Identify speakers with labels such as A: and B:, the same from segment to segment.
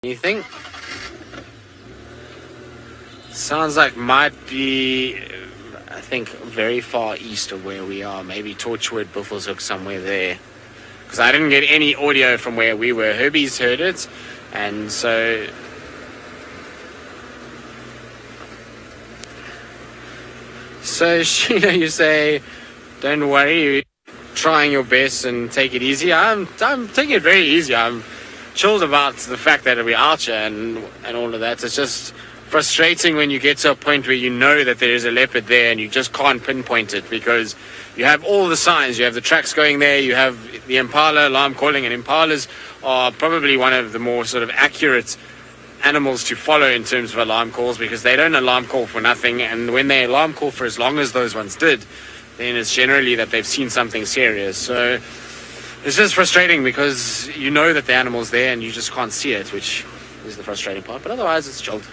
A: Anything? Sounds like might be, I think, very far east of where we are. Maybe Torchwood, Buffelshoek, somewhere there. Because I didn't get any audio from where we were. Herbie's heard it, and so... So, you say, don't worry, you're trying your best and take it easy. I'm taking it very easy. I'm chilled about the fact that we're out here and all of that. It's just frustrating when you get to a point where you know that there is a leopard there and you just can't pinpoint it, because you have all the signs. You have the tracks going there, you have the Impala alarm calling, and Impalas are probably one of the more sort of accurate animals to follow in terms of alarm calls, because they don't alarm call for nothing, and when they alarm call for as long as those ones did, then it's generally that they've seen something serious. So it's just frustrating because you know that the animal's there and you just can't see it, which is the frustrating part. But otherwise it's chilled.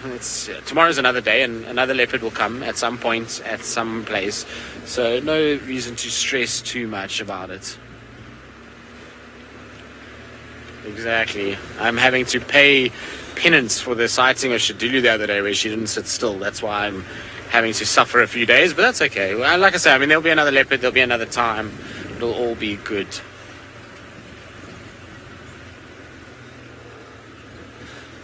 A: Tomorrow's another day and another leopard will come at some point at some place, so no reason to stress too much about it. Exactly. I'm having to pay penance for the sighting of Shadulu the other day where she didn't sit still. That's why I'm having to suffer a few days, but that's okay. Well, like I said, I mean, there'll be another leopard, there'll be another time. It'll all be good.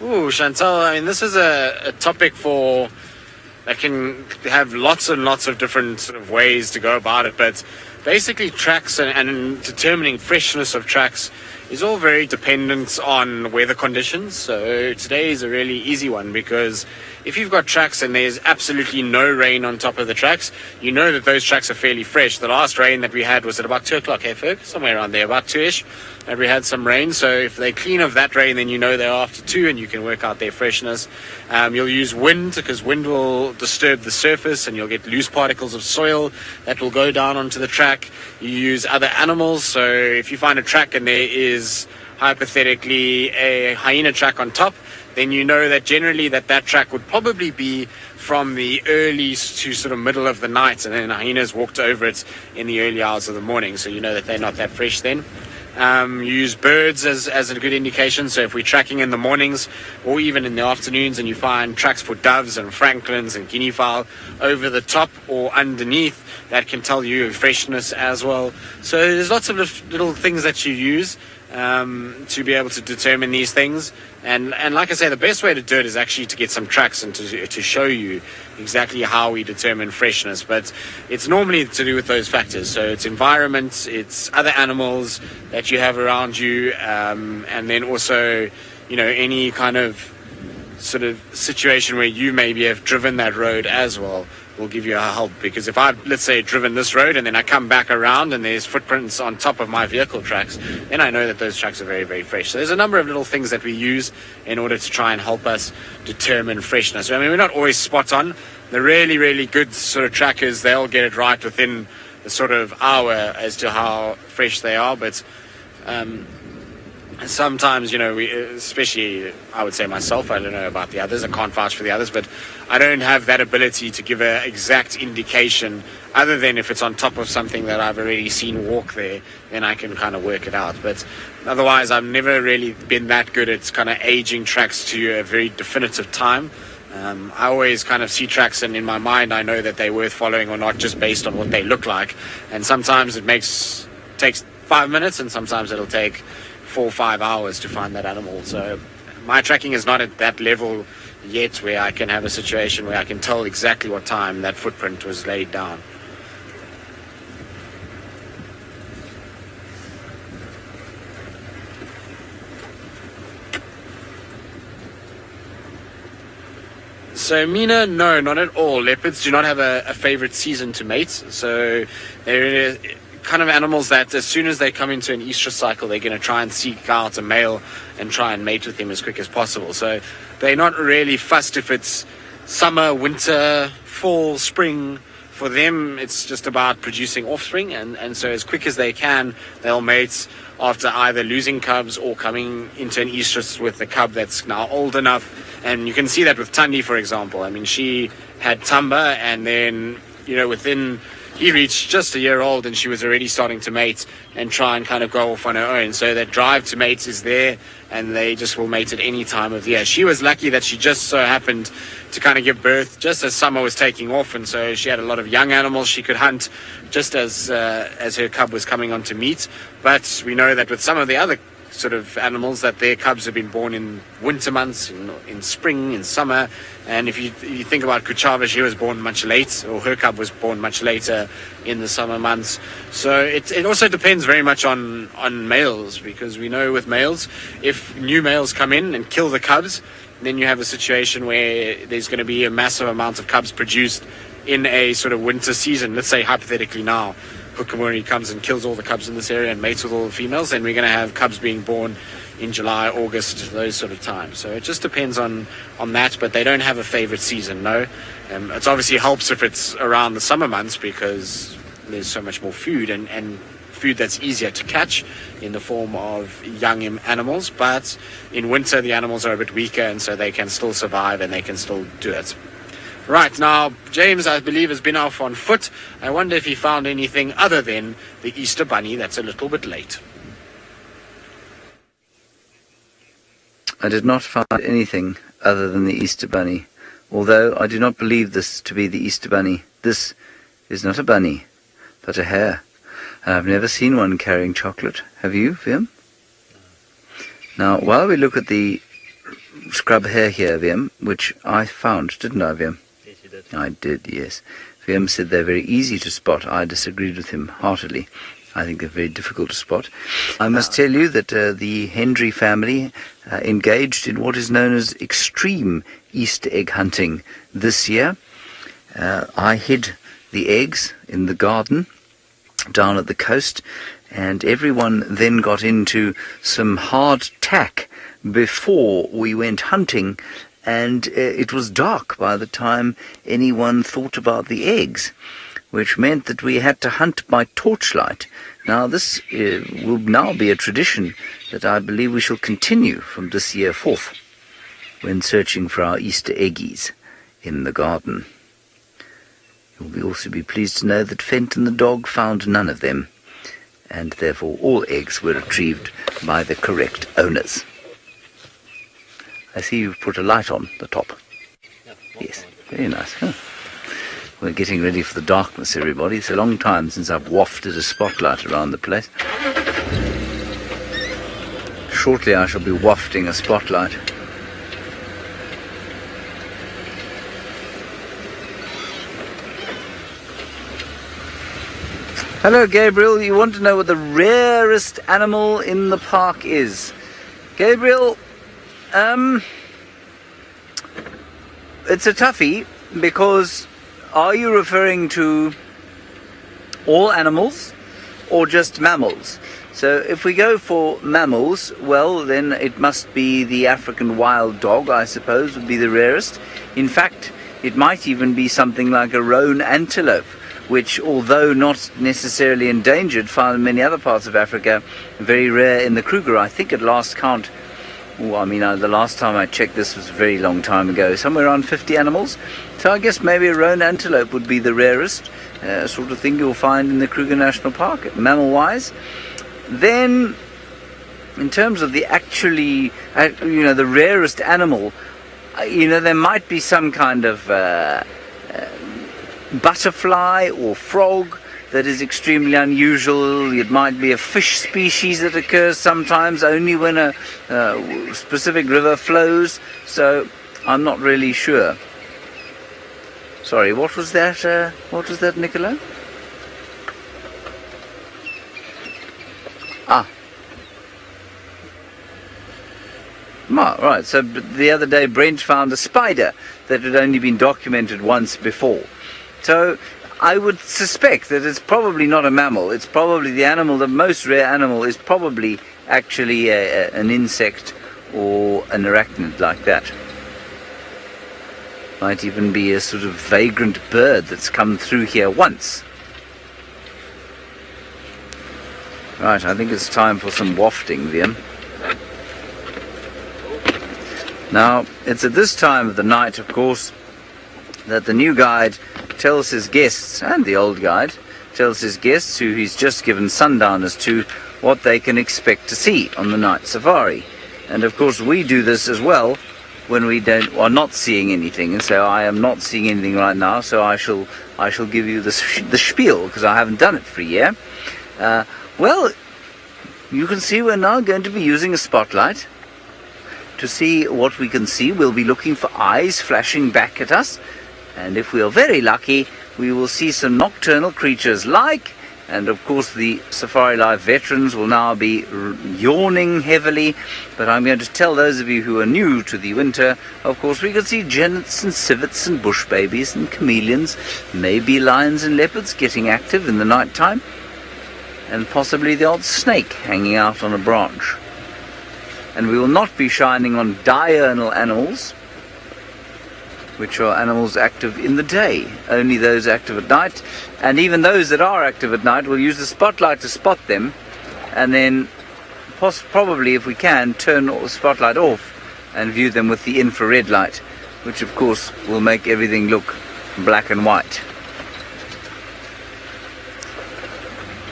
A: Ooh, Chantal, I mean, this is a topic that can have lots and lots of different sort of ways to go about it, but basically tracks and determining freshness of tracks is all very dependent on weather conditions. So today is a really easy one, because if you've got tracks and there's absolutely no rain on top of the tracks, you know that those tracks are fairly fresh. The last rain that we had was at about 2 o'clock, hey Ferg? Somewhere around there, about 2ish, and we had some rain. So if they clean of that rain, then you know they're after 2 and you can work out their freshness. You'll use wind, because wind will disturb the surface and you'll get loose particles of soil that will go down onto the track. You use other animals. So if you find a track and there is hypothetically a hyena track on top, then you know that generally that track would probably be from the early to sort of middle of the night, and then hyenas walked over it in the early hours of the morning, so you know that they're not that fresh then. You use birds as a good indication. So if we're tracking in the mornings or even in the afternoons and you find tracks for doves and francolins and guinea fowl over the top or underneath, that can tell you freshness as well. So there's lots of little things that you use to be able to determine these things, and like I say, the best way to do it is actually to get some tracks and to show you exactly how we determine freshness. But it's normally to do with those factors. So it's environment, it's other animals that you have around you, and then also, you know, any kind of sort of situation where you maybe have driven that road as well will give you a help. Because if I've, let's say, driven this road and then I come back around and there's footprints on top of my vehicle tracks, then I know that those tracks are very, very fresh. So there's a number of little things that we use in order to try and help us determine freshness. I mean, we're not always spot on. The really, really good sort of trackers, they'll get it right within the sort of hour as to how fresh they are. But sometimes, you know, especially I would say myself, I don't know about the others, I can't vouch for the others, but I don't have that ability to give an exact indication, other than if it's on top of something that I've already seen walk there, then I can kind of work it out. But otherwise, I've never really been that good at kind of aging tracks to a very definitive time. I always kind of see tracks, and in my mind I know that they're worth following or not, just based on what they look like. And sometimes it takes 5 minutes, and sometimes it'll take 4 or 5 hours to find that animal. So my tracking is not at that level yet where I can have a situation where I can tell exactly what time that footprint was laid down. So Mina, no, not at all. Leopards do not have a favorite season to mate. So they're kind of animals that as soon as they come into an estrus cycle, they're going to try and seek out a male and try and mate with him as quick as possible. So they're not really fussed if it's summer, winter, fall, spring. For them, it's just about producing offspring, and so as quick as they can, they'll mate after either losing cubs or coming into an estrus with a cub that's now old enough. And you can see that with Tandi, for example. I mean, she had Tamba, and then, you know, within he reached just a year old and she was already starting to mate and try and kind of go off on her own. So that drive to mate is there, and they just will mate at any time of the year. She was lucky that she just so happened to kind of give birth just as summer was taking off, and so she had a lot of young animals she could hunt just as her cub was coming on to meet. But we know that with some of the other sort of animals, that their cubs have been born in winter months, in spring, in summer. And if you think about Kuchava, she was born much late, or her cub was born much later in the summer months. So it also depends very much on males, because we know with males, if new males come in and kill the cubs, then you have a situation where there's going to be a massive amount of cubs produced in a sort of winter season. Let's say hypothetically now Hukamuri comes and kills all the cubs in this area and mates with all the females, then we're going to have cubs being born in July, August, those sort of times. So it just depends on that, but they don't have a favorite season, no. It obviously helps if it's around the summer months, because there's so much more food and food that's easier to catch in the form of young animals. But in winter the animals are a bit weaker, and so they can still survive and they can still do it. Right, now James, I believe, has been off on foot. I wonder if he found anything other than the Easter bunny that's a little bit late.
B: I did not find anything other than the Easter bunny, although I do not believe this to be the Easter bunny. This is not a bunny, but a hare, and I've never seen one carrying chocolate. Have you, Vim? Now, while we look at the scrub hare here, Vim, which I found, didn't I, Vim?
C: Yes, you did.
B: I did, yes. Vim said they're very easy to spot. I disagreed with him heartily. I think they're very difficult to spot. I must tell you that the Hendry family engaged in what is known as extreme Easter egg hunting this year. I hid the eggs in the garden down at the coast, and everyone then got into some hard tack before we went hunting, and it was dark by the time anyone thought about the eggs, which meant that we had to hunt by torchlight. Now this will now be a tradition that I believe we shall continue from this year forth when searching for our Easter eggies in the garden. You will also be pleased to know that Fenton the dog found none of them, and therefore all eggs were retrieved by the correct owners. I see you've put a light on the top.
C: Yeah,
B: yes, very nice. Huh? We're getting ready for the darkness, everybody. It's a long time since I've wafted a spotlight around the place. Shortly I shall be wafting a spotlight. Hello, Gabriel. You want to know what the rarest animal in the park is? Gabriel, it's a toughie, because are you referring to all animals or just mammals? So if we go for mammals, well, then it must be the African wild dog, I suppose, would be the rarest. In fact, it might even be something like a roan antelope, which, although not necessarily endangered, found in many other parts of Africa, very rare in the Kruger. I think at last count, the last time I checked, this was a very long time ago, somewhere around 50 animals. So I guess maybe a roan antelope would be the rarest sort of thing you'll find in the Kruger National Park, mammal-wise. Then, in terms of the actually, the rarest animal, there might be some kind of butterfly or frog that is extremely unusual. It might be a fish species that occurs sometimes only when a specific river flows. So I'm not really sure. Sorry, what was that? Nicola? Right, so the other day Brent found a spider that had only been documented once before. So I would suspect that it's probably not a mammal. It's probably the most rare animal is probably actually an insect or an arachnid like that. Might even be a sort of vagrant bird that's come through here once. Right, I think it's time for some wafting, Liam. Now, it's at this time of the night, of course, that the new guide tells his guests, and the old guide, tells his guests, who he's just given sundowners to, what they can expect to see on the night safari. And of course we do this as well when we are not seeing anything. And so I am not seeing anything right now, so I shall give you the spiel, because I haven't done it for a year. Well, you can see we're now going to be using a spotlight. To see what we can see, we'll be looking for eyes flashing back at us. And if we are very lucky, we will see some nocturnal creatures like, and of course the Safari Live veterans will now be yawning heavily, but I'm going to tell those of you who are new to the winter, of course we can see genets and civets and bush babies and chameleons, maybe lions and leopards getting active in the night time, and possibly the odd snake hanging out on a branch. And we will not be shining on diurnal animals, which are animals active in the day, only those active at night. And even those that are active at night, we'll use the spotlight to spot them, and then probably, if we can, turn the spotlight off and view them with the infrared light, which of course will make everything look black and white.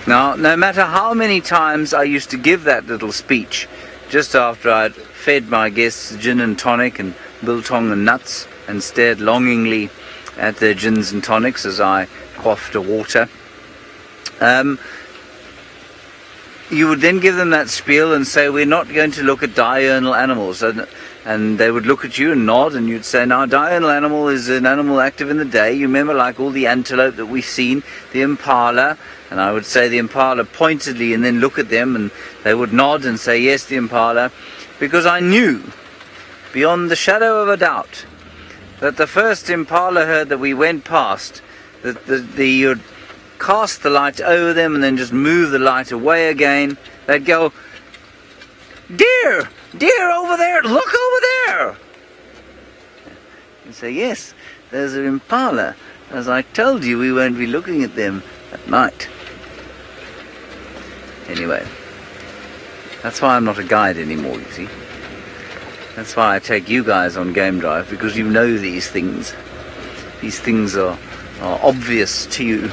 B: Now, no matter how many times I used to give that little speech, just after I'd fed my guests gin and tonic and biltong and nuts, and stared longingly at their gins and tonics as I quaffed a water, you would then give them that spiel and say, we're not going to look at diurnal animals. And they would look at you and nod, and you'd say, now, diurnal animal is an animal active in the day. You remember, like all the antelope that we've seen, the impala. And I would say the impala pointedly, and then look at them, and they would nod and say, yes, the impala. Because I knew, beyond the shadow of a doubt, that the first impala herd that we went past, that you'd cast the light over them and then just move the light away again. They'd go, deer, deer over there, look over there. You say, yes, there's an impala. As I told you, we won't be looking at them at night. Anyway, that's why I'm not a guide anymore, you see. That's why I take you guys on Game Drive, because you know these things. These things are obvious to you.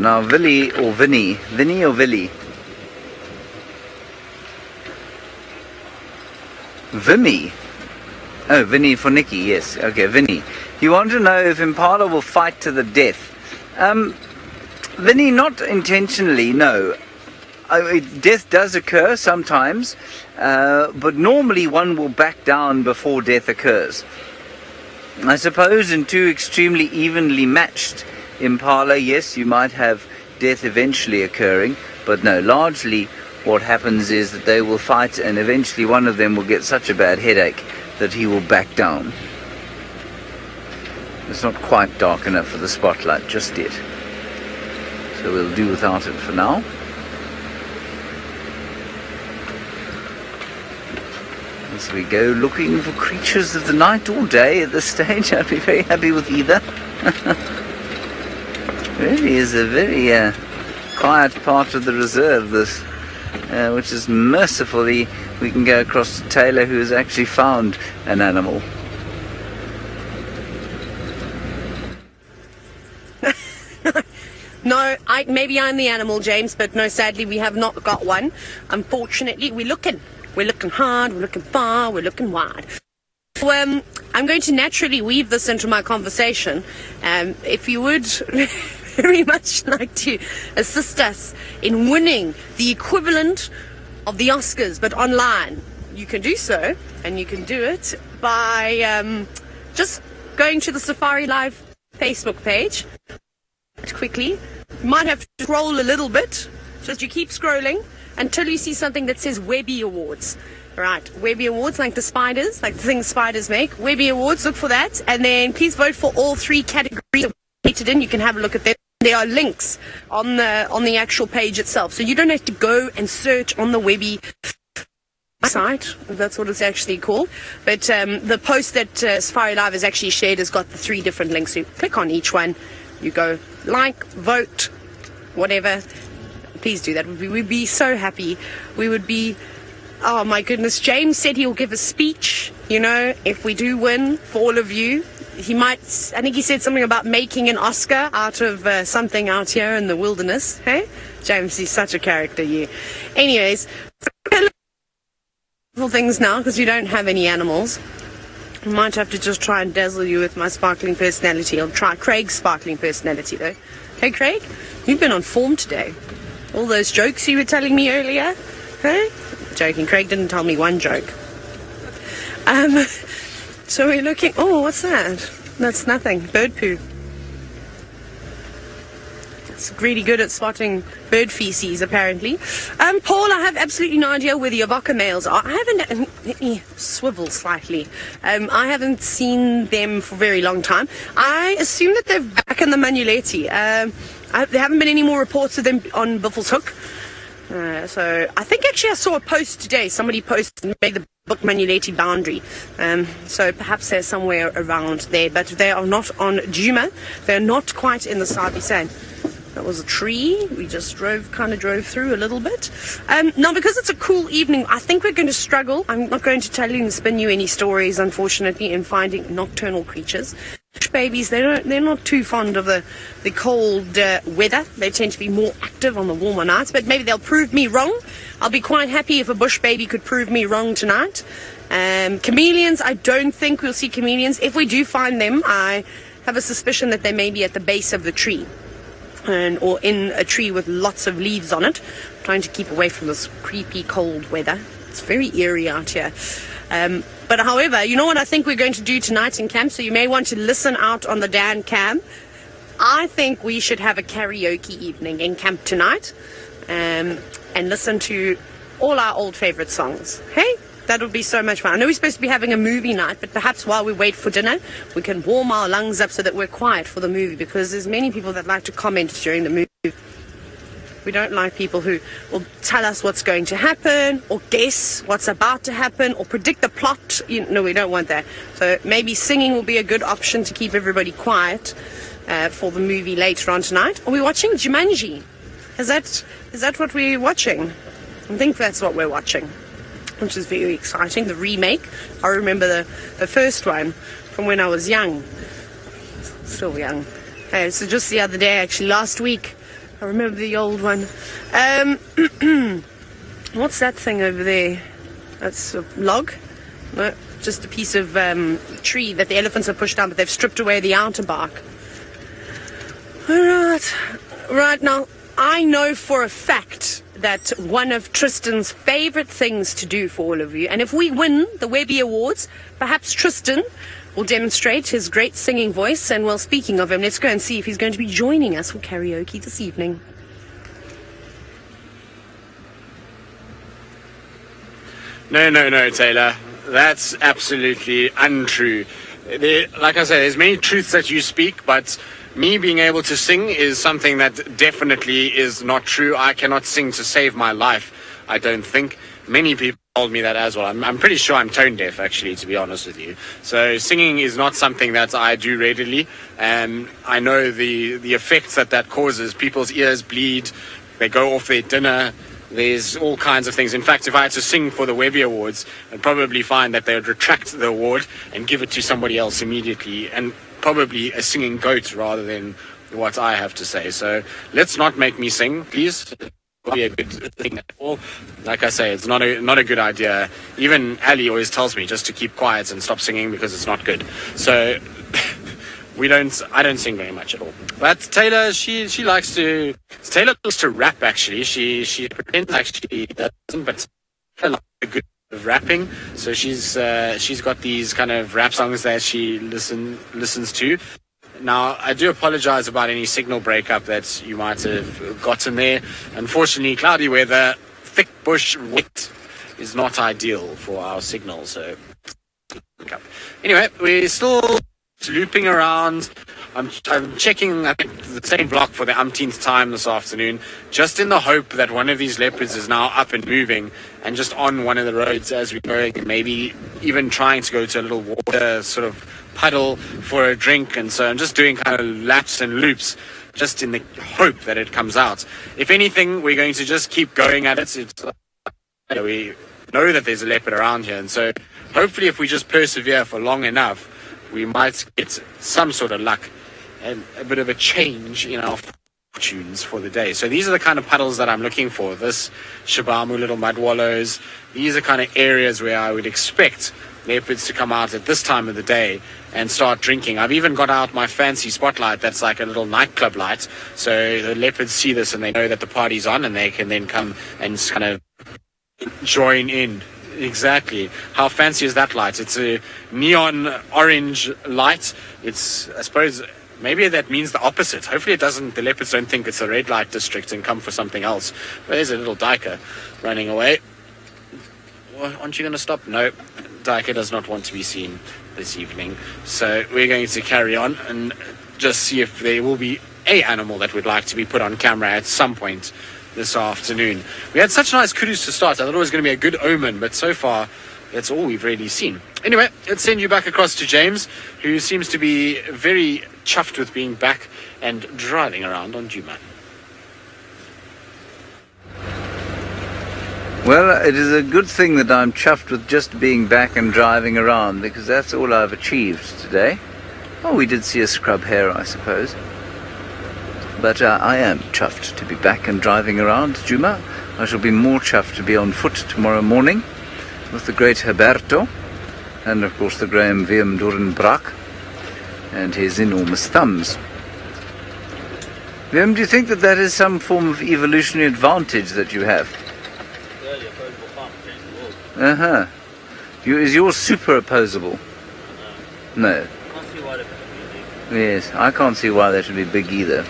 B: Now Vinny or Vinny? Vinny or Villy? Vimy. Oh, Vinny for Nicky, yes. Okay, Vinny. You want to know if Impala will fight to the death? Vinny, not intentionally, no. Death does occur sometimes, but normally one will back down before death occurs. I suppose in two extremely evenly matched Impala, yes, you might have death eventually occurring, but no, largely what happens is that they will fight, and eventually one of them will get such a bad headache that he will back down. It's not quite dark enough for the spotlight just yet, so we'll do without it for now. As we go looking for creatures of the night all day at this stage, I'd be very happy with either. Really is a very quiet part of the reserve, this, which is mercifully we can go across to Taylor, who has actually found an animal.
C: No, maybe I'm the animal, James, but no, sadly we have not got one. Unfortunately, we're looking hard, we're looking far, we're looking wide. So, I'm going to naturally weave this into my conversation. If you would very much like to assist us in winning the equivalent of the Oscars, but online, you can do so, and you can do it by just going to the Safari Live Facebook page. Quickly, you might have to scroll a little bit, just you keep scrolling until you see something that says Webby Awards. Right, Webby Awards, like the spiders, like the things spiders make. Webby Awards, look for that, and then please vote for all three categories that we rated in. You can have a look at them. There are links on the actual page itself, so you don't have to go and search on the Webby site. That's what it's actually called. But the post that Safari Live has actually shared has got the three different links. So you click on each one. You go like, vote, whatever. Please do that. We'd be so happy. We would be Oh my goodness, James said he'll give a speech, you know, if we do win, for all of you. He might, I think he said something about making an Oscar out of something out here in the wilderness. Hey? James, he's such a character, you. Anyways, things now, because we don't have any animals. I might have to just try and dazzle you with my sparkling personality. I'll try Craig's sparkling personality, though. Hey, Craig, you've been on form today. All those jokes you were telling me earlier. Hey? Joking. Craig didn't tell me one joke. So we're looking... Oh, what's that? That's nothing. Bird poo. It's really good at spotting bird feces, apparently. Paul, I have absolutely no idea where the Avoca males are. I haven't... Let me swivel slightly. I haven't seen them for a very long time. I assume that they're back in the Manuletti. There haven't been any more reports of them on Buffels Hook. So I think actually I saw a post today. Somebody posted and made the book Manuletti boundary. So perhaps they're somewhere around there. But they are not on Djuma. They're not quite in the Sabi sand. That was a tree. We just drove through a little bit. Now, because it's a cool evening, I think we're going to struggle. I'm not going to tell you and spin you any stories, unfortunately, in finding nocturnal creatures. Babies, they're not too fond of the cold weather. They tend to be more active on the warmer nights, but maybe they'll prove me wrong. I'll be quite happy if a bush baby could prove me wrong tonight. Chameleons, I don't think we'll see chameleons. If we do find them, I have a suspicion that they may be at the base of the tree. Or in a tree with lots of leaves on it, trying to keep away from this creepy cold weather. It's very eerie out here. But however, you know what I think we're going to do tonight in camp, so you may want to listen out on the Dan cam. I think we should have a karaoke evening in camp tonight, and listen to all our old favorite songs. Hey? That would be so much fun. I know we're supposed to be having a movie night, but perhaps while we wait for dinner, we can warm our lungs up so that we're quiet for the movie, because there's many people that like to comment during the movie. We don't like people who will tell us what's going to happen, or guess what's about to happen, or predict the plot. No, we don't want that. So maybe singing will be a good option to keep everybody quiet for the movie later on tonight. Are we watching Jumanji? Is that what we're watching? I think that's what we're watching, which is very exciting. The remake. I remember the first one from when I was young. Still young. So just the other day, actually, last week, I remember the old one. What's that thing over there? That's a log? No, just a piece of tree that the elephants have pushed down, but they've stripped away the outer bark. Right now, I know for a fact that one of Tristan's favourite things to do for all of you, and if we win the Webby Awards, perhaps Tristan will demonstrate his great singing voice. And well, speaking of him, let's go and see if he's going to be joining us for karaoke this evening.
A: No, Taylor. That's absolutely untrue. Like I said, there's many truths that you speak, but me being able to sing is something that definitely is not true. I cannot sing to save my life, I don't think. Many people told me that as well. I'm pretty sure I'm tone deaf, actually, to be honest with you. So singing is not something that I do readily. And I know the effects that causes. People's ears bleed. They go off their dinner. There's all kinds of things. In fact, if I had to sing for the Webby Awards, I'd probably find that they would retract the award and give it to somebody else immediately. And probably a singing goat rather than what I have to say. So let's not make me sing, please. It won't be a good thing at all. Like I say, it's not a good idea. Even Ali always tells me just to keep quiet and stop singing because it's not good. So I don't sing very much at all. But Taylor, she likes to rap, actually. She pretends like she doesn't, but I like a good rapping. So she's got these kind of rap songs that she listens to. Now, I do apologize about any signal breakup that you might have gotten there. Unfortunately, cloudy weather, thick bush, wet is not ideal for our signal. So anyway, we're still looping around. I'm checking, I think, the same block for the umpteenth time this afternoon, just in the hope that one of these leopards is now up and moving and just on one of the roads as we're going, maybe even trying to go to a little water sort of puddle for a drink. And so I'm just doing kind of laps and loops just in the hope that it comes out. If anything, we're going to just keep going at it. know that there's a leopard around here. And so hopefully if we just persevere for long enough, we might get some sort of luck and a bit of a change in our fortunes for the day. So these are the kind of puddles that I'm looking for. This Shabamu, little mud wallows. These are kind of areas where I would expect leopards to come out at this time of the day and start drinking. I've even got out my fancy spotlight that's like a little nightclub light, so the leopards see this and they know that the party's on, and they can then come and kind of join in. Exactly. How fancy is that light? It's a neon orange light. It's, I suppose, maybe that means the opposite. Hopefully it doesn't, the leopards don't think it's a red light district and come for something else. But there's a little duiker running away. Well, aren't you going to stop? No, duiker does not want to be seen this evening. So we're going to carry on and just see if there will be a animal that would like to be put on camera at some point this afternoon. We had such nice kudos to start. I thought it was going to be a good omen, but so far that's all we've really seen. Anyway, let's send you back across to James, who seems to be very chuffed with being back and driving around on Djuma.
B: Well, it is a good thing that I'm chuffed with just being back and driving around, because that's all I've achieved today. Oh, we did see a scrub hare, I suppose. But I am chuffed to be back and driving around Djuma. I shall be more chuffed to be on foot tomorrow morning with the great Herberto, and of course the Graham Wiem Dorenbrak and his enormous thumbs. Wiem, do you think that that is some form of evolutionary advantage that you have? Uh-huh. Is yours super opposable? No. Yes, I can't see why they should be big either.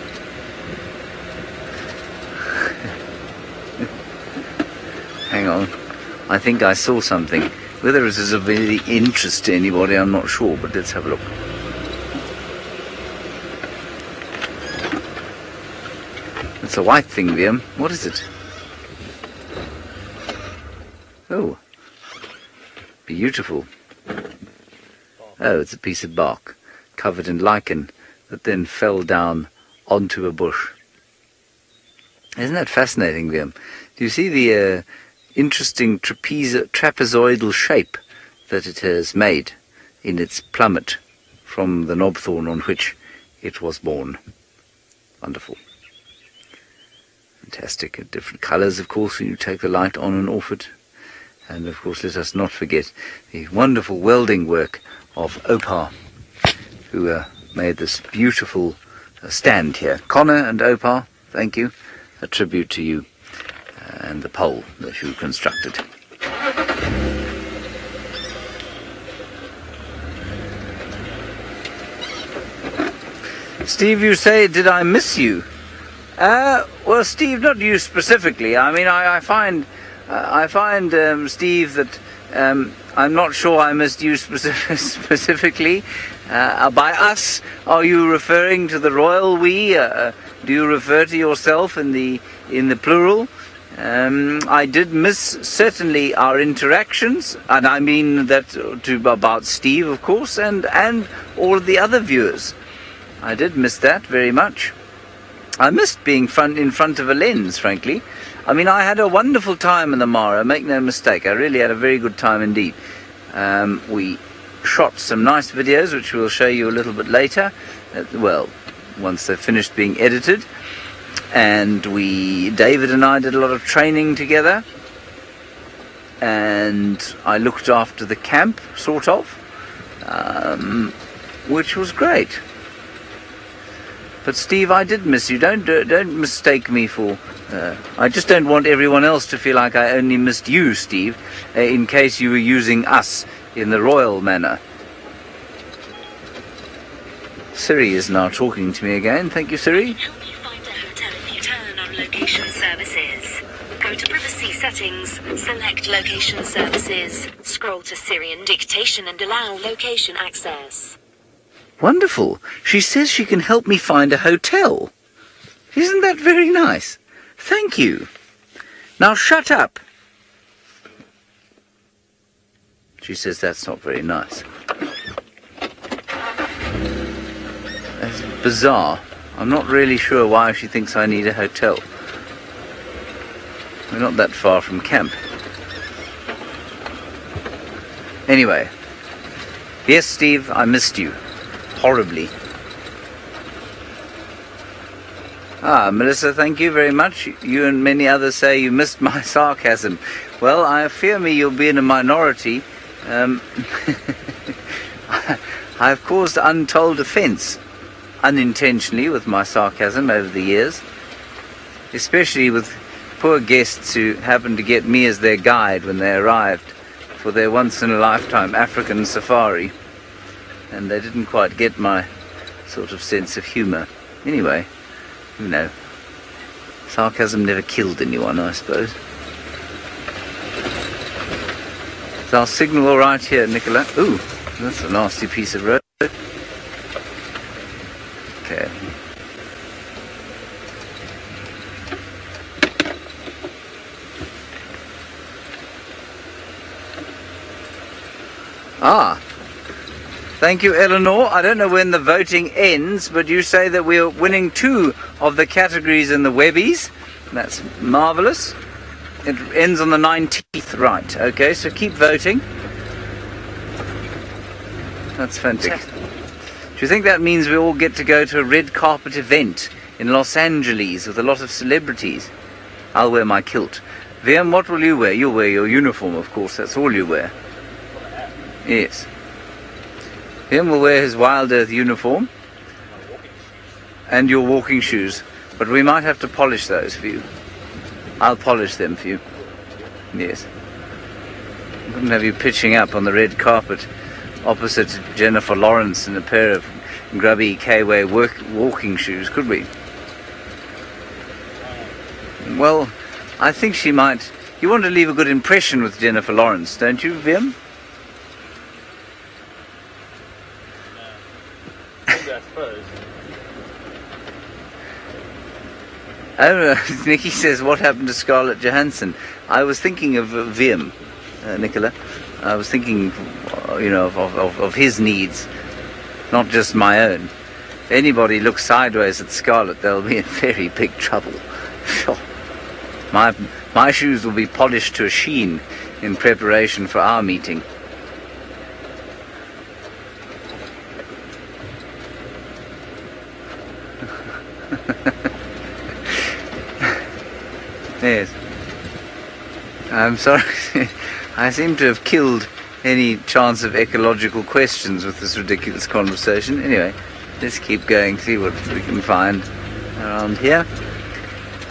B: Hang on. I think I saw something. Whether it is of any interest to anybody, I'm not sure, but let's have a look. It's a white thing, Liam. What is it? Oh. Beautiful. Oh, it's a piece of bark covered in lichen that then fell down onto a bush. Isn't that fascinating, Liam? Do you see the interesting trapezoidal shape that it has made in its plummet from the knobthorn on which it was born? Wonderful. Fantastic. Different colours, of course, when you take the light on and off it. And, of course, let us not forget the wonderful welding work of Opar, who made this beautiful stand here. Connor and Opar, thank you. A tribute to you and the pole that you constructed. Steve, you say, did I miss you? Well, Steve, not you specifically. I mean, I find, Steve, that I'm not sure I missed you specifically. By us, are you referring to the royal we? Do you refer to yourself in the plural? I did miss certainly our interactions, and I mean that about Steve, of course, and all of the other viewers. I did miss that very much. I missed being in front of a lens, frankly. I mean, I had a wonderful time in the Mara, make no mistake. I really had a very good time indeed. We shot some nice videos, which we'll show you a little bit later. Well, once they're finished being edited. And David and I did a lot of training together. And I looked after the camp, sort of, which was great. But Steve, I did miss you. Don't mistake me for... I just don't want everyone else to feel like I only missed you, Steve, in case you were using us in the royal manner. Siri is now talking to me again. Thank you, Siri.
D: Help you find a hotel if you turn on location services. Go to privacy settings, select location services, scroll to Syrian dictation and allow location access.
B: Wonderful. She says she can help me find a hotel. Isn't that very nice? Thank you. Now shut up. She says that's not very nice. That's bizarre. I'm not really sure why she thinks I need a hotel. We're not that far from camp. Anyway. Yes, Steve, I missed you. Horribly. Melissa, thank you very much. You and many others say you missed my sarcasm. Well, I fear me you'll be in a minority. I've caused untold offence, unintentionally, with my sarcasm over the years, especially with poor guests who happened to get me as their guide when they arrived for their once-in-a-lifetime African safari, and they didn't quite get my sort of sense of humour. Anyway, you know, sarcasm never killed anyone, I suppose. Is our signal all right here, Nicola? Ooh, that's a nasty piece of road. Okay. Thank you, Eleanor. I don't know when the voting ends, but you say that we're winning 2 of the categories in the Webbies. That's marvellous. It ends on the 19th, right. Okay, so keep voting. That's fantastic. Do you think that means we all get to go to a red carpet event in Los Angeles with a lot of celebrities? I'll wear my kilt. VM, what will you wear? You'll wear your uniform, of course. That's all you wear. Yes. Him will wear his Wild Earth uniform and your walking shoes, but we might have to polish those for you. I'll polish them for you. Yes. I wouldn't have you pitching up on the red carpet opposite Jennifer Lawrence in a pair of grubby K-way walking shoes, could we? Well, I think she might. You want to leave a good impression with Jennifer Lawrence, don't you, Vim? Oh, Nikki says, what happened to Scarlett Johansson? I was thinking of Vim, Nicola. I was thinking, you know, of his needs, not just my own. If anybody looks sideways at Scarlett, they'll be in very big trouble. Sure. My shoes will be polished to a sheen in preparation for our meeting. Yes. I'm sorry. I seem to have killed any chance of ecological questions with this ridiculous conversation. Anyway, let's keep going, see what we can find around here.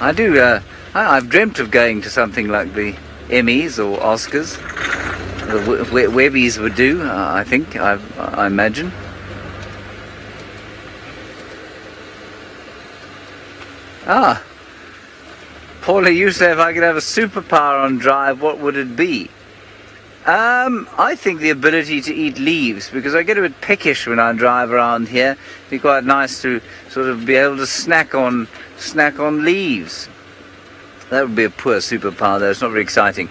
B: I've dreamt of going to something like the Emmys or Oscars. The Webbies would do, I think, I imagine. Paula, you say if I could have a superpower on drive, what would it be? I think the ability to eat leaves, because I get a bit peckish when I drive around here. It'd be quite nice to sort of be able to snack on leaves. That would be a poor superpower, though. It's not very exciting.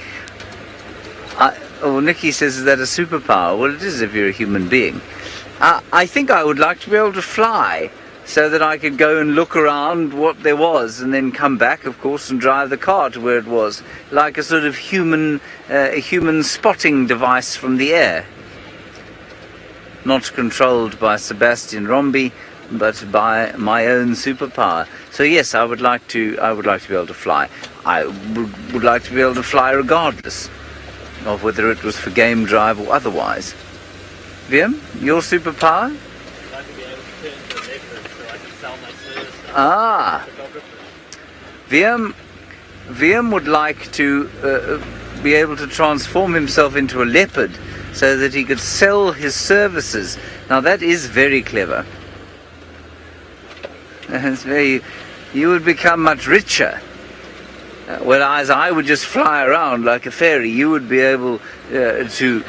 B: Nikki says, is that a superpower? Well, it is if you're a human being. I think I would like to be able to fly, so that I could go and look around what there was and then come back, of course, and drive the car to where it was, like a sort of human spotting device from the air. Not controlled by Sebastian Romby, but by my own superpower. So yes, I would like to be able to fly. I would like to be able to fly regardless of whether it was for game drive or otherwise. Liam, your superpower? VM would like to be able to transform himself into a leopard so that he could sell his services. Now that is very clever. You would become much richer. Whereas I would just fly around like a fairy. You would be able to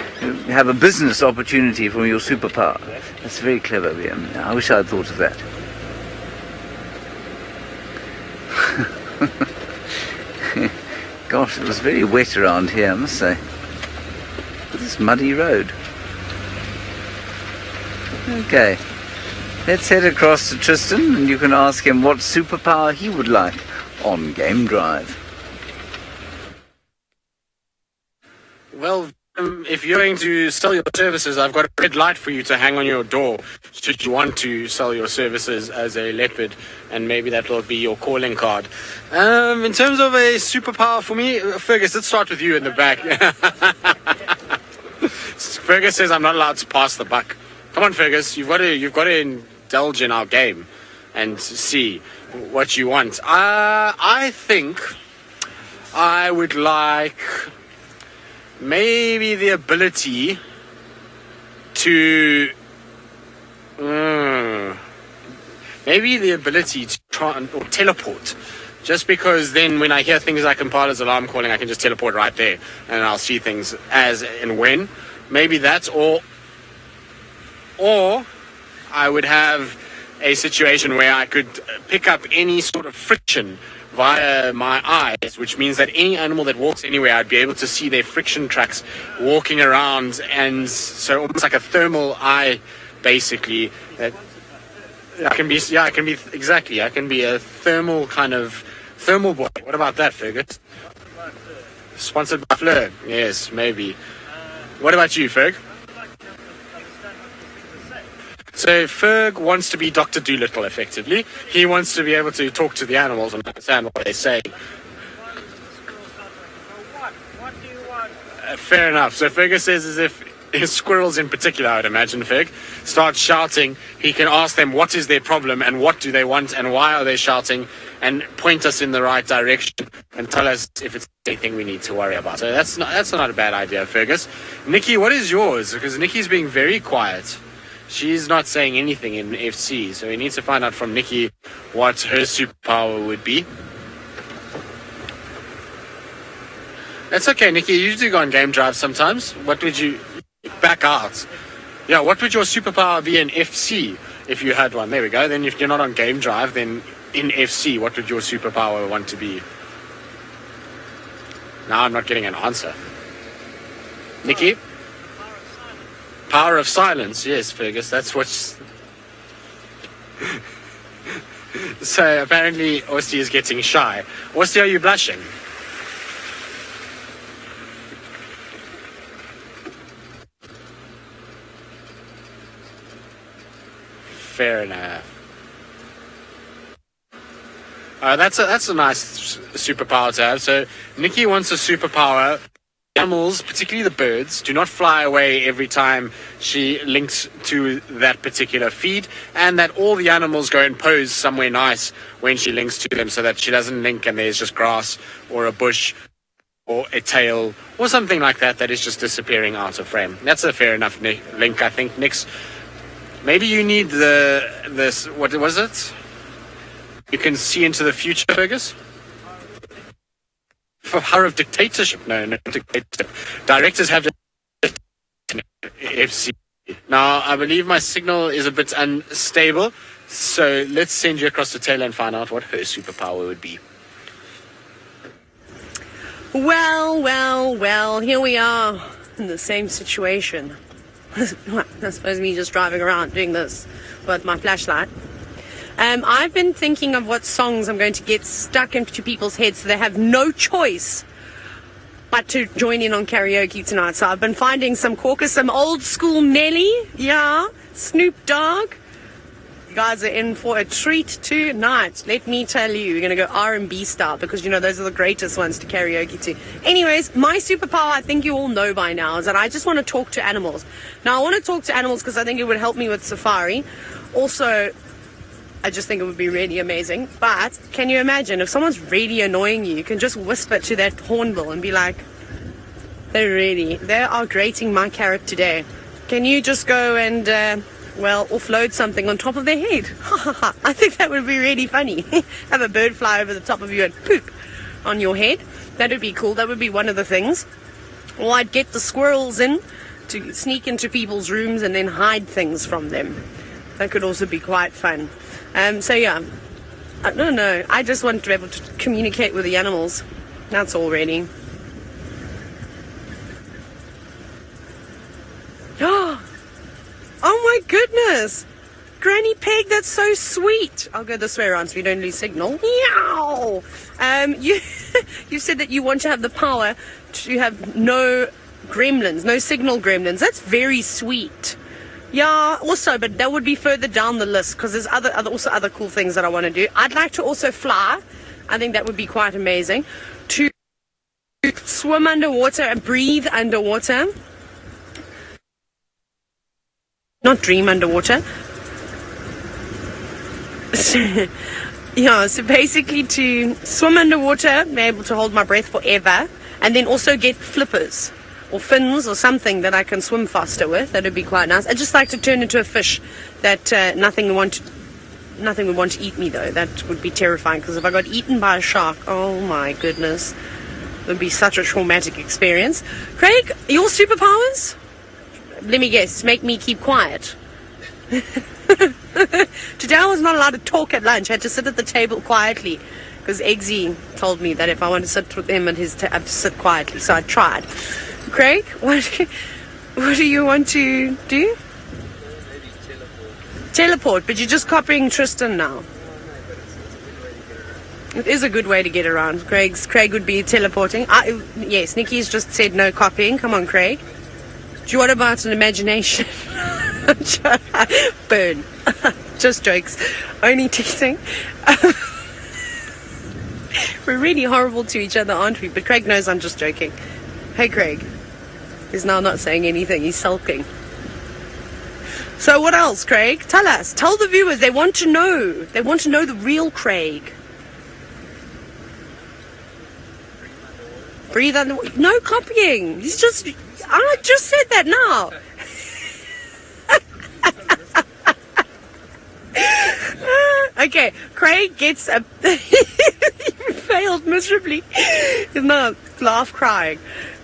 B: have a business opportunity from your superpower. That's very clever, VM. I wish I'd thought of that. Gosh, it was very wet around here, I must say. This muddy road. Okay, let's head across to Tristan and you can ask him what superpower he would like on Game Drive.
A: Well, if you're going to sell your services, I've got a red light for you to hang on your door should you want to sell your services as a leopard, and maybe that will be your calling card. In terms of a superpower for me, Fergus, let's start with you in the back. Fergus says I'm not allowed to pass the buck. Come on, Fergus, you've got to indulge in our game and see what you want. I think I would like maybe the ability to try or teleport. Just because then when I hear things like Impala's alarm calling, I can just teleport right there and I'll see things as and when. Maybe that's or I would have a situation where I could pick up any sort of friction via my eyes, which means that any animal that walks anywhere, I'd be able to see their friction tracks walking around, and so almost like a thermal eye, basically. That I can be a thermal kind of thermal boy. What about that, Fergus? Sponsored by Fleur. Yes, maybe. What about you, Ferg? So Ferg wants to be Dr. Dolittle, effectively. He wants to be able to talk to the animals and understand what they say.
E: What do you want?
A: Fair enough. So Fergus says as if squirrels in particular, I would imagine, Ferg, start shouting. He can ask them what is their problem and what do they want and why are they shouting, and point us in the right direction and tell us if it's anything we need to worry about. So that's not a bad idea, Fergus. Nikki, what is yours? Because Nikki's being very quiet. She's not saying anything in FC, so we need to find out from Nikki what her superpower would be. That's okay, Nikki. You usually go on game drive sometimes. What would you back out? Yeah, what would your superpower be in FC if you had one? There we go. Then if you're not on game drive, then in FC, what would your superpower want to be? Now I'm not getting an answer. Nikki? Power of silence, yes, Fergus, that's what's... So apparently Osti is getting shy. Osti, are you blushing? Fair enough. That's a nice superpower to have. So Nikki wants a superpower. Animals, particularly the birds, do not fly away every time she links to that particular feed, and that all the animals go and pose somewhere nice when she links to them, so that she doesn't link and there's just grass or a bush or a tail or something like that that is just disappearing out of frame. That's a fair enough link, I think. Nix, maybe you need this. What was it? You can see into the future, Fergus? Power of dictatorship. No, dictatorship. Directors have FC. Now, I believe my signal is a bit unstable, so let's send you across to Taylor and find out what her superpower would be.
C: Well, here we are in the same situation. I suppose me just driving around doing this with my flashlight. I've been thinking of what songs I'm going to get stuck into people's heads so they have no choice but to join in on karaoke tonight. So I've been finding some caucus, some old school Nelly, yeah, Snoop Dogg. You guys are in for a treat tonight. Let me tell you, we're going to go R&B style because, you know, those are the greatest ones to karaoke to. Anyways, my superpower, I think you all know by now, is that I just want to talk to animals. Now, I want to talk to animals because I think it would help me with safari. Also, I just think it would be really amazing. But can you imagine if someone's really annoying you, you can just whisper to that hornbill and be like, they are grating my carrot today. Can you just go and, offload something on top of their head? I think that would be really funny. Have a bird fly over the top of you and poop on your head. That would be cool. That would be one of the things. Or I'd get the squirrels in to sneak into people's rooms and then hide things from them. That could also be quite fun. So yeah, I don't know. I just want to be able to communicate with the animals. That's all really. Oh my goodness! Granny Peg, that's so sweet. I'll go this way around so we don't lose signal. Meow! You said that you want to have the power to have no gremlins, no signal gremlins. That's very sweet. Yeah, also, but that would be further down the list because there's also other cool things that I want to do. I'd like to also fly. I think that would be quite amazing. To swim underwater and breathe underwater. Not dream underwater. Yeah, so basically to swim underwater, be able to hold my breath forever, and then also get flippers or fins or something that I can swim faster with. That would be quite nice. I'd just like to turn into a fish that nothing would want to eat me, though. That would be terrifying, because if I got eaten by a shark, oh my goodness, it would be such a traumatic experience. Craig, your superpowers? Let me guess, make me keep quiet. Today I was not allowed to talk at lunch. I had to sit at the table quietly because Eggsy told me that if I want to sit with him at his I have to sit quietly. So I tried. Craig, what do you want to do? Teleport, but you're just copying Tristan now. It is a good way to get around. Craig would be teleporting. Yes, Nikki's just said no copying. Come on, Craig. What about an imagination? Burn. Just jokes. Only teasing. We're really horrible to each other, aren't we? But Craig knows I'm just joking. Hey, Craig. He's now not saying anything. He's sulking. So what else, Craig? Tell us. Tell the viewers. They want to know. They want to know the real Craig. Breathe under. No copying. He's just. I just said that now. Okay, Craig gets a. He failed miserably. He's now laugh crying.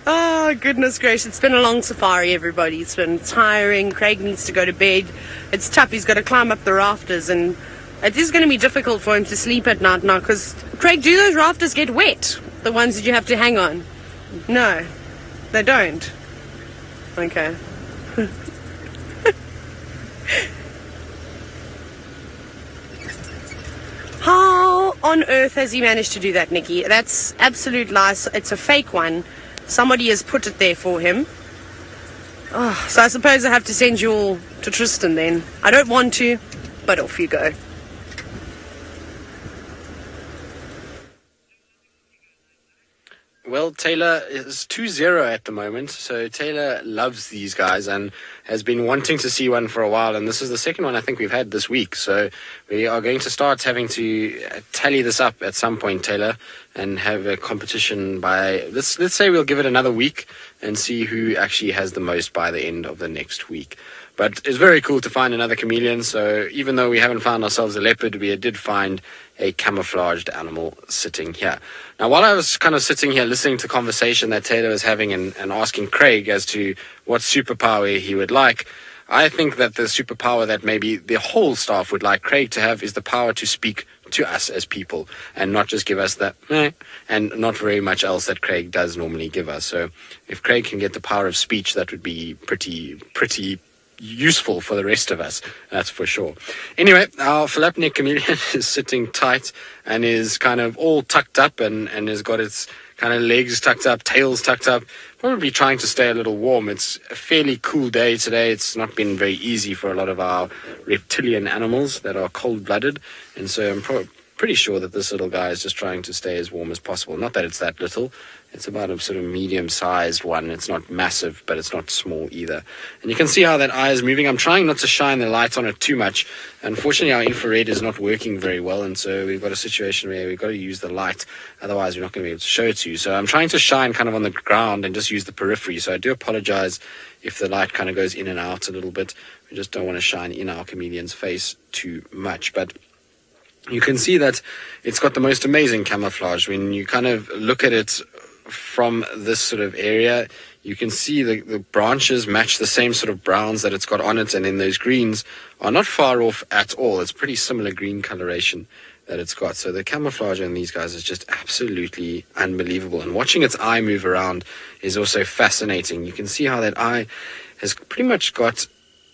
C: Oh, goodness gracious. It's been a long safari, everybody. It's been tiring. Craig needs to go to bed. It's tough. He's got to climb up the rafters, and it is going to be difficult for him to sleep at night now because, Craig, do those rafters get wet? The ones that you have to hang on? No, they don't. Okay. How on earth has he managed to do that, Nikki? That's absolute lies. It's a fake one. Somebody has put it there for him. Oh, so I suppose I have to send you all to Tristan then. I don't want to, but off you go.
A: Well, Taylor is 2-0 at the moment, so Taylor loves these guys and has been wanting to see one for a while, and this is the second one I think we've had this week, so we are going to start having to tally this up at some point, Taylor, and have a competition by, let's say we'll give it another week and see who actually has the most by the end of the next week. But it's very cool to find another chameleon, so even though we haven't found ourselves a leopard, we did find a camouflaged animal sitting here. Now, while I was kind of sitting here listening to conversation that Taylor was having and asking Craig as to what superpower he would like, I think that the superpower that maybe the whole staff would like Craig to have is the power to speak to us as people and not just give us that and not very much else that Craig does normally give us. So if Craig can get the power of speech, that would be pretty useful for the rest of us, that's for sure. Anyway, our Philapnic chameleon is sitting tight and is kind of all tucked up and has got its kind of legs tucked up, tails tucked up, probably trying to stay a little warm. It's a fairly cool day today. It's not been very easy for a lot of our reptilian animals that are cold-blooded, and so I'm pretty sure that this little guy is just trying to stay as warm as possible. Not that it's that little. It's about a sort of medium-sized one. It's not massive, but it's not small either. And you can see how that eye is moving. I'm trying not to shine the light on it too much. Unfortunately, our infrared is not working very well, and so we've got a situation where we've got to use the light. Otherwise, we're not going to be able to show it to you. So I'm trying to shine kind of on the ground and just use the periphery. So I do apologize if the light kind of goes in and out a little bit. We just don't want to shine in our chameleon's face too much. But you can see that it's got the most amazing camouflage. When you kind of look at it from this sort of area, you can see the branches match the same sort of browns that it's got on it, and then those greens are not far off at all. It's pretty similar green coloration that it's got. So the camouflage on these guys is just absolutely unbelievable, and watching its eye move around is also fascinating. You can see how that eye has pretty much got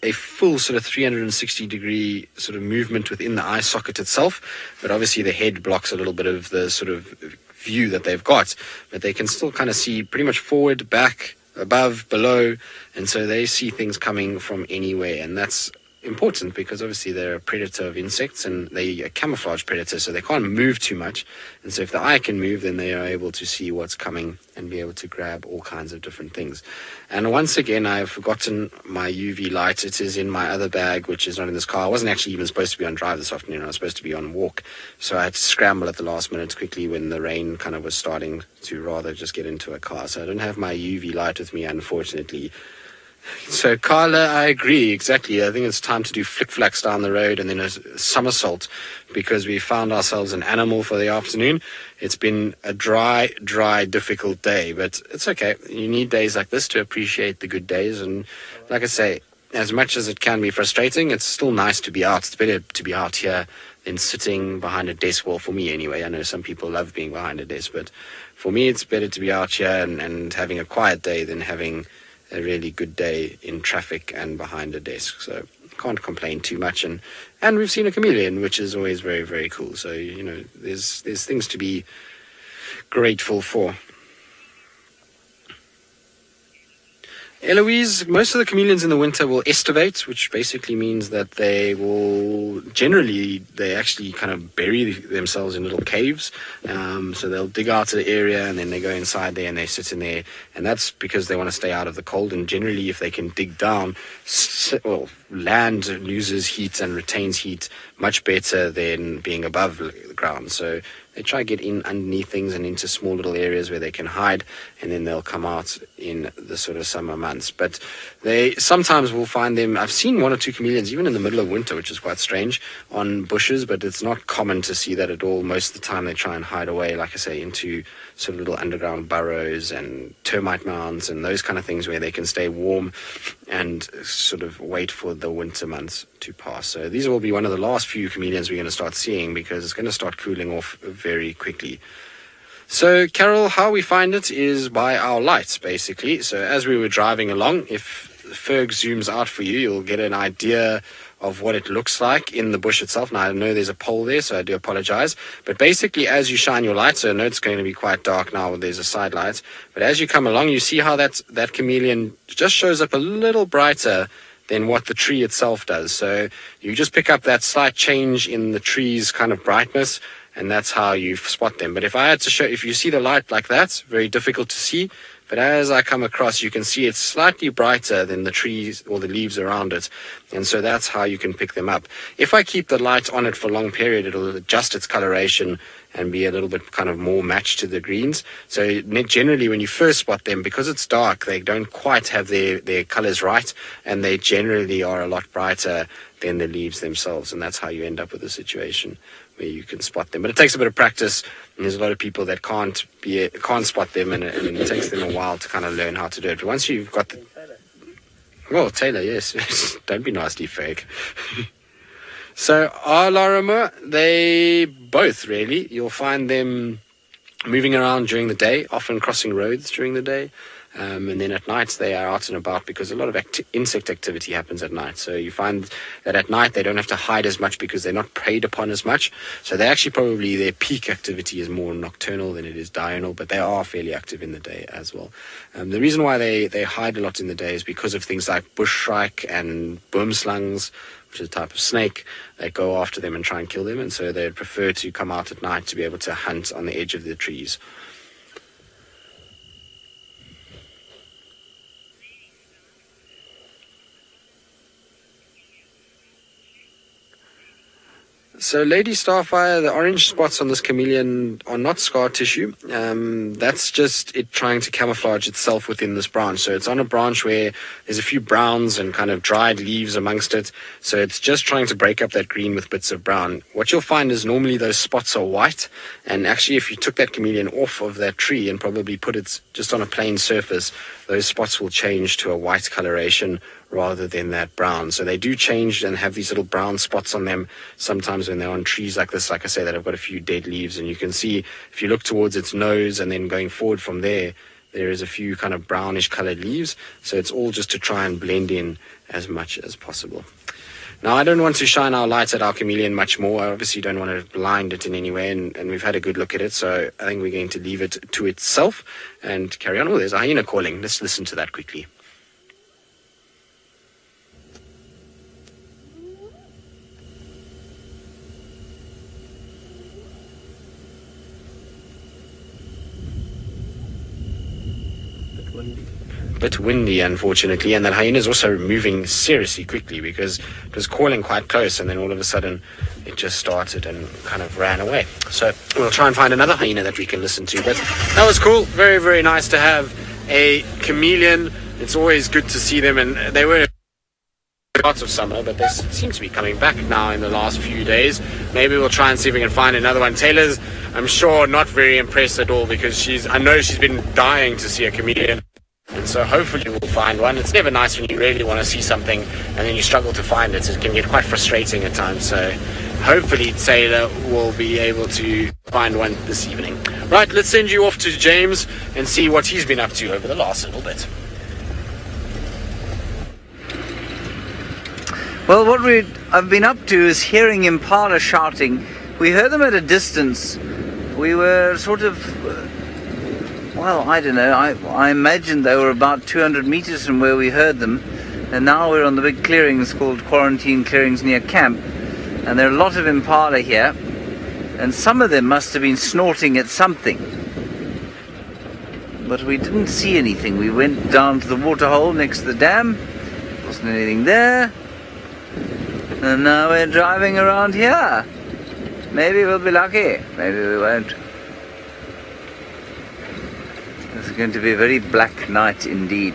A: a full sort of 360 degree sort of movement within the eye socket itself, but obviously the head blocks a little bit of the sort of view that they've got, but they can still kind of see pretty much forward, back, above, below, and so they see things coming from anywhere, and that's important because obviously they're a predator of insects and they a camouflage predator, so they can't move too much, and so if the eye can move, then they are able to see what's coming and be able to grab all kinds of different things. And once again, I've forgotten my UV light. It is in my other bag, which is not in this car. I wasn't actually even supposed to be on drive this afternoon. I was supposed to be on walk, so I had to scramble at the last minute quickly when the rain kind of was starting to rather just get into a car, so I don't have my UV light with me, unfortunately. So, Carla, I agree, exactly. I think it's time to do flick-flacks down the road and then a somersault, because we found ourselves an animal for the afternoon. It's been a dry, difficult day, but it's okay. You need days like this to appreciate the good days, and like I say, as much as it can be frustrating, it's still nice to be out. It's better to be out here than sitting behind a desk. Well, for me anyway. I know some people love being behind a desk, but for me it's better to be out here and having a quiet day than having a really good day in traffic and behind a desk. So can't complain too much, and we've seen a chameleon, which is always very, very cool. So, you know, there's things to be grateful for. Eloise, most of the chameleons in the winter will estivate, which basically means that they actually kind of bury themselves in little caves. So they'll dig out an area and then they go inside there and they sit in there. And that's because they want to stay out of the cold. And generally, if they can dig down, land loses heat and retains heat much better than being above the ground. So they try to get in underneath things and into small little areas where they can hide, and then they'll come out in the sort of summer months. But they sometimes will find them. I've seen one or two chameleons even in the middle of winter, which is quite strange, on bushes, but it's not common to see that at all. Most of the time they try and hide away, like I say, into sort of little underground burrows and termite mounds and those kind of things where they can stay warm and sort of wait for the winter months to pass. So these will be one of the last few chameleons we're going to start seeing, because it's going to start cooling off very quickly. So, Carol, how we find it is by our lights, basically. So as we were driving along, if Ferg zooms out for you, you'll get an idea of what it looks like in the bush itself. Now, I know there's a pole there, so I do apologize. But basically, as you shine your light, so I know it's going to be quite dark now, there's a side light. But as you come along, you see how that chameleon just shows up a little brighter than what the tree itself does. So you just pick up that slight change in the tree's kind of brightness, and that's how you spot them. But if I had to show, if you see the light like that, very difficult to see. But as I come across, you can see it's slightly brighter than the trees or the leaves around it. And so that's how you can pick them up. If I keep the light on it for a long period, it'll adjust its coloration and be a little bit kind of more matched to the greens. So generally, when you first spot them, because it's dark, they don't quite have their colors right, and they generally are a lot brighter than the leaves themselves. And that's how you end up with a situation where you can spot them. But it takes a bit of practice, and there's a lot of people that can't spot them, and it takes them a while to kind of learn how to do it. But once you've got Taylor, yes. Don't be nasty, fake. So, Larimer, they both really, you'll find them moving around during the day, often crossing roads during the day. And then at night they are out and about, because a lot of insect activity happens at night. So you find that at night they don't have to hide as much because they're not preyed upon as much. So they actually probably, their peak activity is more nocturnal than it is diurnal, but they are fairly active in the day as well. The reason why they hide a lot in the day is because of things like bush shrike and boomslangs, which is a type of snake. They go after them and try and kill them, and so they prefer to come out at night to be able to hunt on the edge of the trees. So, Lady Starfire, the orange spots on this chameleon are not scar tissue. That's just it trying to camouflage itself within this branch. So it's on a branch where there's a few browns and kind of dried leaves amongst it. So it's just trying to break up that green with bits of brown. What you'll find is normally those spots are white. And actually, if you took that chameleon off of that tree and probably put it just on a plain surface, those spots will change to a white coloration rather than that brown. So they do change and have these little brown spots on them sometimes when they're on trees like this, like I say, that have got a few dead leaves. And you can see, if you look towards its nose and then going forward from there, there is a few kind of brownish colored leaves. So it's all just to try and blend in as much as possible. Now, I don't want to shine our lights at our chameleon much more. I obviously don't want to blind it in any way, and we've had a good look at it, so I think we're going to leave it to itself and carry on. Oh, there's a hyena calling. Let's listen to that quickly. Bit windy, unfortunately, and that hyena is also moving seriously quickly because it was calling quite close, and then all of a sudden it just started and kind of ran away. So we'll try and find another hyena that we can listen to. But that was cool. Very, very nice to have a chameleon. It's always good to see them, and they were parts of summer, but they seem to be coming back now in the last few days. Maybe we'll try and see if we can find another one. Taylor's, I'm sure, not very impressed at all because I know she's been dying to see a chameleon. And so hopefully we'll find one. It's never nice when you really want to see something and then you struggle to find it. It can get quite frustrating at times. So hopefully Taylor will be able to find one this evening. Right, let's send you off to James and see what he's been up to over the last little bit.
B: Well, what I've been up to is hearing Impala shouting. We heard them at a distance. We were sort of... well, I don't know, I imagined they were about 200 meters from where we heard them, and now we're on the big clearings called quarantine clearings near camp, and there are a lot of Impala here, and some of them must have been snorting at something, but we didn't see anything. We went down to the waterhole next to the dam, wasn't anything there, and now we're driving around here. Maybe we'll be lucky, maybe we won't. It's going to be a very black night indeed.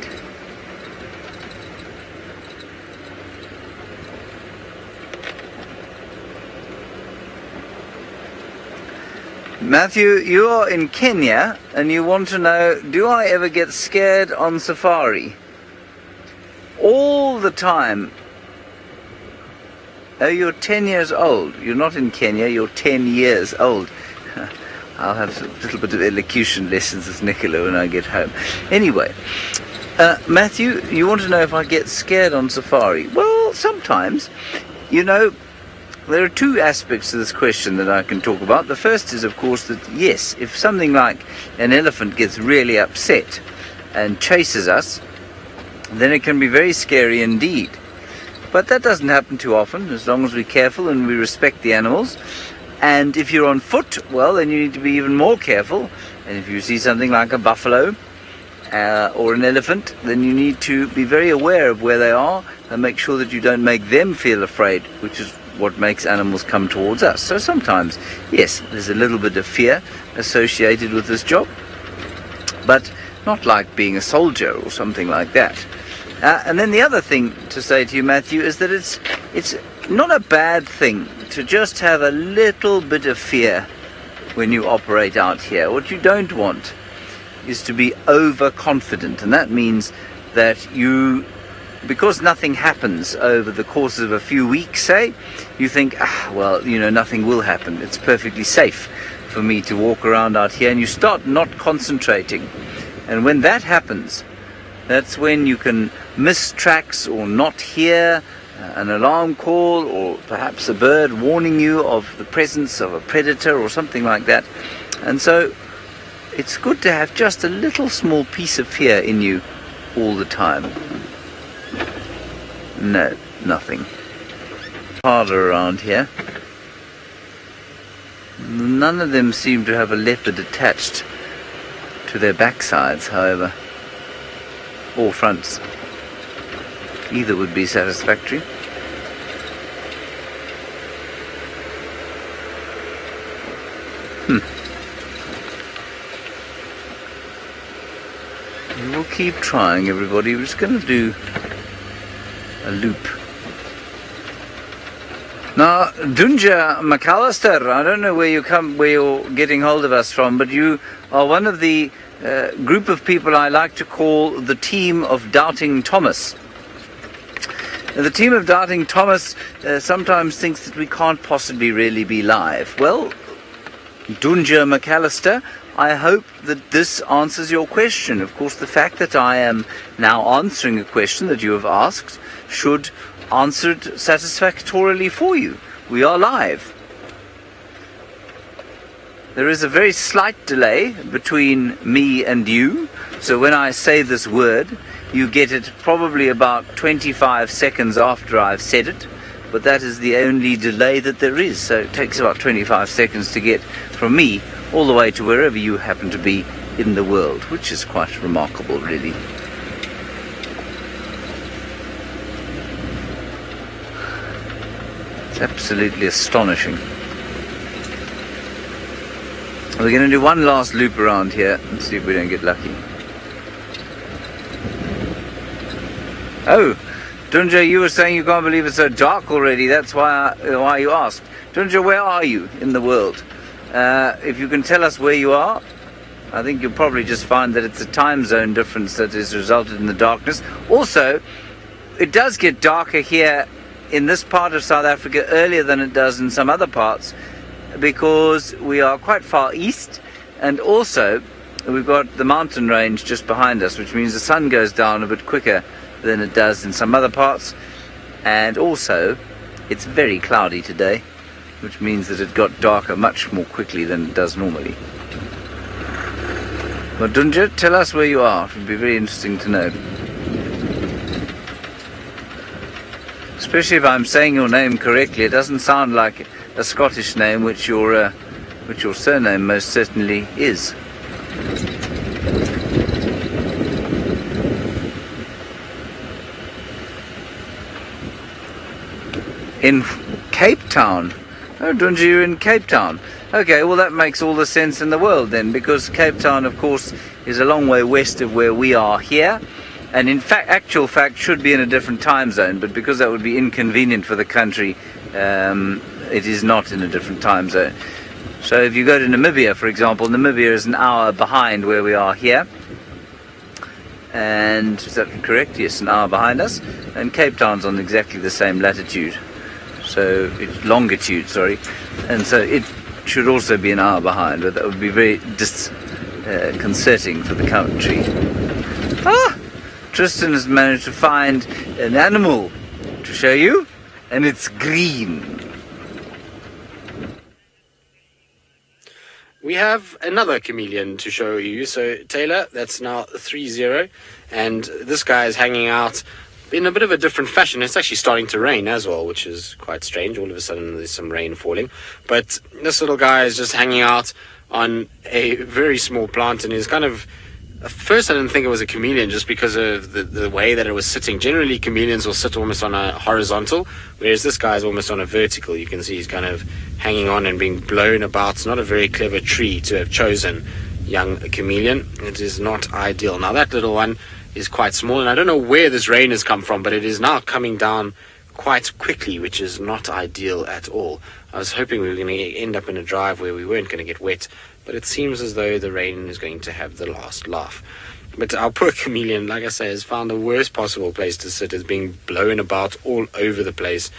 B: Matthew, you are in Kenya and you want to know, do I ever get scared on safari? All the time. Oh, you're 10 years old. You're not in Kenya, you're 10 years old. I'll have a little bit of elocution lessons with Nicola when I get home. Anyway, Matthew, you want to know if I get scared on safari? Well, sometimes. You know, there are two aspects to this question that I can talk about. The first is, of course, that yes, if something like an elephant gets really upset and chases us, then it can be very scary indeed. But that doesn't happen too often, as long as we're careful and we respect the animals. And if you're on foot, well, then you need to be even more careful. And if you see something like a buffalo or an elephant, then you need to be very aware of where they are and make sure that you don't make them feel afraid, which is what makes animals come towards us. So sometimes, yes, there's a little bit of fear associated with this job, but not like being a soldier or something like that. And then the other thing to say to you, Matthew, is that it's not a bad thing to just have a little bit of fear when you operate out here. What you don't want is to be overconfident, and that means that you, because nothing happens over the course of a few weeks, say, you think, well, you know, nothing will happen. It's perfectly safe for me to walk around out here, and you start not concentrating. And when that happens, that's when you can miss tracks or not hear an alarm call, or perhaps a bird warning you of the presence of a predator or something like that. And so it's good to have just a little small piece of fear in you all the time. No, nothing. Harder around here. None of them seem to have a leopard attached to their backsides, however, or fronts. Either would be satisfactory. We'll keep trying, everybody. We're just going to do a loop. Now, Djuma McAllister, I don't know where you're getting hold of us from, but you are one of the group of people I like to call the team of Doubting Thomas. The team of Doubting Thomas sometimes thinks that we can't possibly really be live. Well, Djuma McAllister, I hope that this answers your question. Of course, the fact that I am now answering a question that you have asked should answered satisfactorily for you. We are live. There is a very slight delay between me and you, so when I say this word, you get it probably about 25 seconds after I've said it, but that is the only delay that there is, so it takes about 25 seconds to get from me all the way to wherever you happen to be in the world, which is quite remarkable, really. It's absolutely astonishing. We're going to do one last loop around here and see if we don't get lucky. Oh, Djuma, you were saying you can't believe it's so dark already. That's why you asked. Djuma, where are you in the world? If you can tell us where you are, I think you'll probably just find that it's a time zone difference that has resulted in the darkness. Also, it does get darker here in this part of South Africa earlier than it does in some other parts, because we are quite far east, and also we've got the mountain range just behind us, which means the sun goes down a bit quicker than it does in some other parts. And also it's very cloudy today, which means that it got darker much more quickly than it does normally. But Djuma, tell us where you are. It would be very interesting to know, especially if I'm saying your name correctly. It doesn't sound like a Scottish name, which your surname most certainly is. In Cape Town. Oh, Djuma, you're in Cape Town. Okay, well that makes all the sense in the world then, because Cape Town, of course, is a long way west of where we are here, and in fact, actual fact, should be in a different time zone, but because that would be inconvenient for the country, it is not in a different time zone. So if you go to Namibia, for example, Namibia is an hour behind where we are here. And is that correct? Yes, an hour behind us. And Cape Town's on exactly the same latitude. So it's longitude, sorry. And so it should also be an hour behind, but that would be very disconcerting for the country. Ah! Tristan has managed to find an animal to show you, and it's green.
A: We have another chameleon to show you. So Taylor, that's now 3-0, and this guy is hanging out in a bit of a different fashion. It's actually starting to rain as well, which is quite strange. All of a sudden there's some rain falling, but this little guy is just hanging out on a very small plant, and is kind of, at first I didn't think it was a chameleon just because of the way that it was sitting. Generally chameleons will sit almost on a horizontal, whereas this guy is almost on a vertical. You can see he's kind of hanging on and being blown about. It's not a very clever tree to have chosen young chameleon. It is not ideal. Now that little one is quite small, and I don't know where this rain has come from, but it is now coming down quite quickly, which is not ideal at all. I was hoping we were going to end up in a drive where we weren't going to get wet, but it seems as though the rain is going to have the last laugh. But our poor chameleon, like I say, has found the worst possible place to sit. It's being blown about all over the place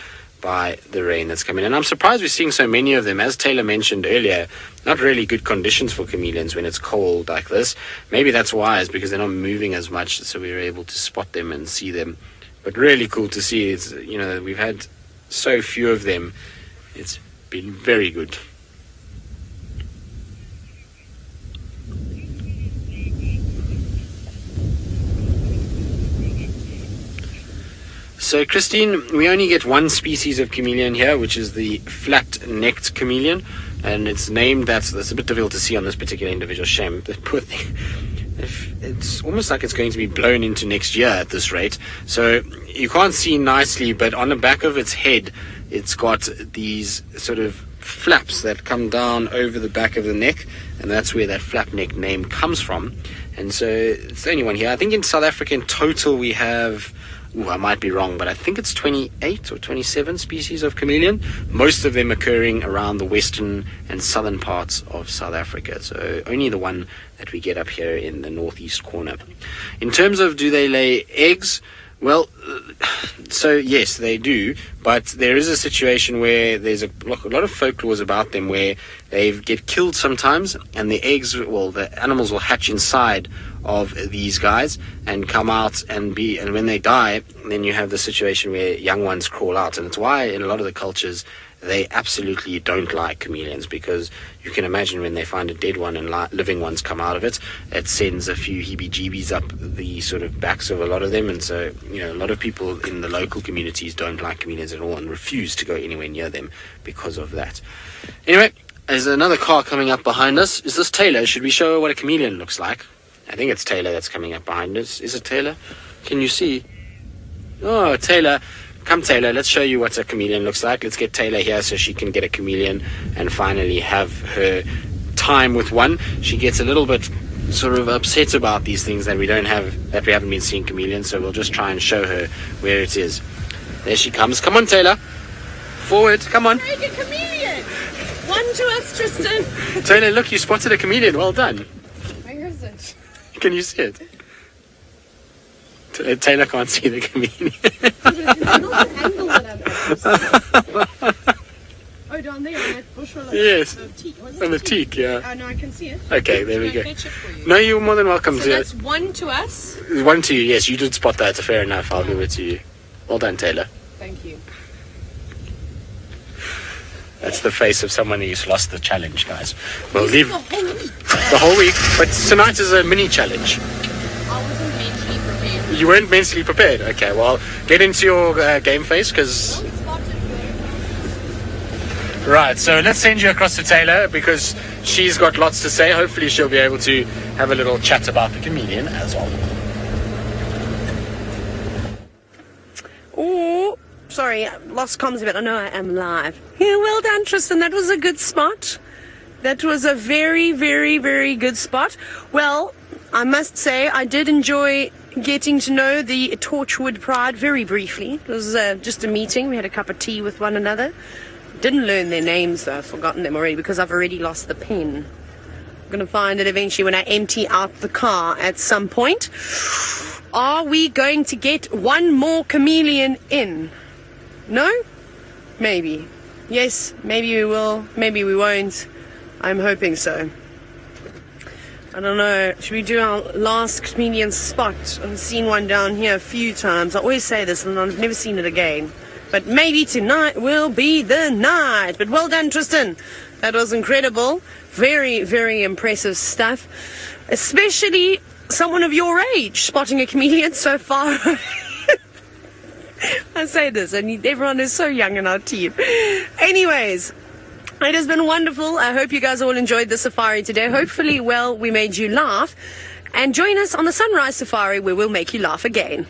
A: by the rain that's coming in. I'm surprised we're seeing so many of them. As Taylor mentioned earlier, not really good conditions for chameleons when it's cold like this. Maybe that's why, is because they're not moving as much, so we were able to spot them and see them. But really cool to see. It's, you know, we've had so few of them. It's been very good. So, Christine, we only get one species of chameleon here, which is the flat-necked chameleon, and it's named, that's a bit difficult to see on this particular individual. Shame, the poor thing. It's almost like it's going to be blown into next year at this rate. So you can't see nicely, but on the back of its head, it's got these sort of flaps that come down over the back of the neck, and that's where that flap neck name comes from. And so it's the only one here. I think in South Africa in total we have, I might be wrong, but I think it's 28 or 27 species of chameleon, most of them occurring around the western and southern parts of South Africa. So only the one that we get up here in the northeast corner. In terms of do they lay eggs, Well, so yes, they do, but there is a situation where there's a lot of folklores about them where they get killed sometimes, and the animals will hatch inside of these guys and come out and when they die, then you have the situation where young ones crawl out, and it's why in a lot of the cultures they absolutely don't like chameleons, because you can imagine when they find a dead one and living ones come out of it, it sends a few heebie-jeebies up the sort of backs of a lot of them. And so, a lot of people in the local communities don't like chameleons at all and refuse to go anywhere near them because of that. Anyway, there's another car coming up behind us. Is this Taylor? Should we show her what a chameleon looks like? I think it's Taylor that's coming up behind us. Is it Taylor? Can you see? Oh, Taylor. Come, Taylor, let's show you what a chameleon looks like. Let's get Taylor here so she can get a chameleon and finally have her time with one. She gets a little bit sort of upset about these things that we haven't been seeing chameleons, so we'll just try and show her where it is. There she comes. Come on, Taylor. Forward. Come on.
C: Take a chameleon. One to us, Tristan.
A: Taylor, look, you spotted a chameleon. Well done.
C: Where is it?
A: Can you see it? Taylor can't see the chameleon.
C: It's not an angle that I'm at. Oh, down there on that bush.
A: Yes.
C: The teak.
A: On the teak, yeah.
C: Oh, no, I can see it.
A: Okay, there we go.
C: Fetch it for you.
A: No, you're more than welcome
C: So
A: to
C: that's one to us.
A: One to you, yes. You did spot that. Fair enough. I'll give it to you. Well done, Taylor.
C: Thank you.
A: That's the face of someone who's lost the challenge, guys. We'll
C: This
A: leave
C: is the whole week.
A: the whole week, but tonight is a mini challenge.
C: I wasn't mentally prepared.
A: You weren't mentally prepared. Okay, well, get into your game face, because... Right, so let's send you across to Taylor, because she's got lots to say. Hopefully she'll be able to have a little chat about the chameleon as well.
C: Oh, sorry, lost comms a bit. I know I am live. Yeah, well done, Tristan. That was a good spot. That was a very, very, very good spot. Well, I must say I did enjoy getting to know the Torchwood Pride very briefly. It was just a meeting. We had a cup of tea with one another. Didn't learn their names, though. I've forgotten them already because I've already lost the pen. I'm going to find it eventually when I empty out the car at some point. Are we going to get one more chameleon in? No? Maybe. Yes, maybe we will. Maybe we won't. I'm hoping so. I don't know. Should we do our last chameleon spot? I've seen one down here a few times. I always say this and I've never seen it again. But maybe tonight will be the night. But well done, Tristan. That was incredible. Very, very impressive stuff. Especially someone of your age spotting a chameleon so far. I say this, and everyone is so young in our team. Anyways, it has been wonderful. I hope you guys all enjoyed the safari today. Hopefully, we made you laugh. And join us on the Sunrise Safari, where we'll make you laugh again.